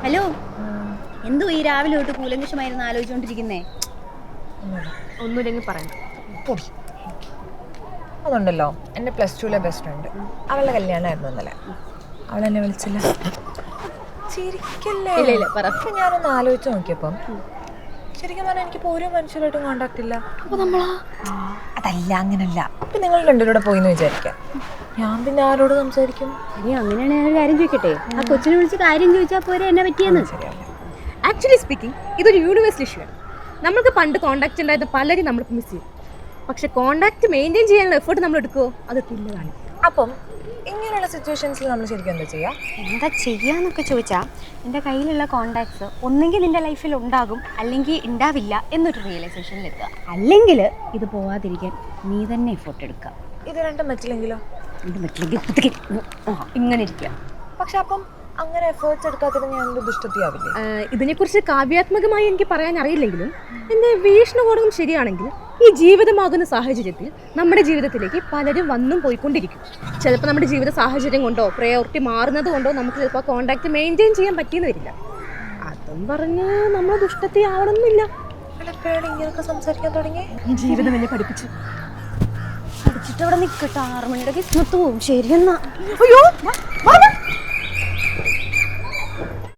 Hello, എന്തോ ഈ രാവിലെ തൊട്ട് കൂലങ്കഷമായിരുന്നു ആലോചിച്ചോണ്ടിരിക്കുന്നേ? ഒന്നുമില്ലെങ്കിൽ പറയാം. അതുണ്ടല്ലോ, എൻ്റെ +2 ബെസ്റ്റ് ഫ്രണ്ട്, അവളുടെ കല്യാണമായിരുന്നു ഇന്നലെ. അവളെന്നെ വിളിച്ചില്ല. ചിരിക്കല്ലേ? ഇല്ല പറ. അപ്പം ഞാനൊന്ന് ആലോചിച്ച് നോക്കിയപ്പം ശരിക്കും പറഞ്ഞാൽ എനിക്കിപ്പോൾ ഒരു മനുഷ്യരായിട്ടും കോണ്ടാക്ട് ഇല്ല. അപ്പോൾ നമ്മളാ? അതല്ല, അങ്ങനല്ല. അപ്പം നിങ്ങൾ രണ്ടുപേരുടെ പോയിന്ന് വിചാരിക്കാം, ഞാൻ പിന്നെ ആരോട് സംസാരിക്കും? ഇനി അങ്ങനെയാണ് ഞാൻ ഒരു കാര്യം ചോദിക്കട്ടെ? ആ കൊച്ചിനെ വിളിച്ച് കാര്യം ചോദിച്ചാൽ പോരെ എന്നെ പറ്റിയെന്ന്? ശരിയല്ല. ആക്ച്വലി സ്പീക്കിംഗ്, ഇതൊരു യൂണിവേഴ്സൽ ഇഷ്യൂ ആണ്. നമ്മൾക്ക് പണ്ട് കോണ്ടാക്ട് ഉണ്ടായത് പലരും നമ്മൾക്ക് മിസ് ചെയ്യും. പക്ഷെ കോണ്ടാക്ട് മെയിൻറ്റെയിൻ ചെയ്യാനുള്ള എഫേർട്ട് നമ്മൾ എടുക്കുമോ, അത് തുല്യതാണ്. അപ്പം ഇങ്ങനെയുള്ള സിറ്റുവേഷൻസിൽ നമ്മൾ ശരിക്കും എന്താ ചെയ്യുക? എന്താ ചെയ്യാന്നൊക്കെ ചോദിച്ചാൽ, എൻ്റെ കയ്യിലുള്ള കോണ്ടാക്ട്സ് ഒന്നെങ്കിൽ നിൻ്റെ ലൈഫിൽ ഉണ്ടാകും, അല്ലെങ്കിൽ ഉണ്ടാവില്ല എന്നൊരു റിയലൈസേഷനിലെത്തുക. അല്ലെങ്കിൽ ഇത് പോവാതിരിക്കാൻ നീ തന്നെ എഫേർട്ട് എടുക്കുക. ഇത് രണ്ടും പറ്റില്ലെങ്കിലോ? ഇത് പറ്റില്ലെങ്കിൽ ഇങ്ങനെ ഇരിക്കുക. പക്ഷെ അപ്പം അങ്ങനെ എഫേർട്സ് എടുക്കാത്തത് ഞാനൊരു ദുഷ്ടത്തിയാവില്ലേ? ഇതിനെക്കുറിച്ച് കാവ്യാത്മകമായി എനിക്ക് പറയാൻ അറിയില്ലെങ്കിലും എൻ്റെ വീക്ഷണകോണവും ശരിയാണെങ്കിൽ ഈ ജീവിതമാകുന്ന സാഹചര്യത്തിൽ നമ്മുടെ ജീവിതത്തിലേക്ക് പലരും വന്നും പോയിക്കൊണ്ടിരിക്കും. ചിലപ്പോൾ നമ്മുടെ ജീവിത സാഹചര്യം കൊണ്ടോ പ്രയോറിറ്റി മാറുന്നത് കൊണ്ടോ നമുക്ക് ചിലപ്പോൾ കോണ്ടാക്ട് മെയിൻറ്റെയിൻ ചെയ്യാൻ പറ്റിയെന്ന് വരില്ല. അതും പറഞ്ഞ് നമ്മൾ ദുഷ്ടത്തി ആവണമെന്നില്ല. എപ്പോഴാണ് ഇങ്ങനെയൊക്കെ സംസാരിക്കാൻ തുടങ്ങി? ജീവിതം എന്നെ പഠിപ്പിച്ചു. പഠിച്ചിട്ട് അവിടെ നിൽക്കട്ടെ, 6 മണിയുടെ കിസ്മത്ത് പോവും. ശരിയെന്നാ. അയ്യോ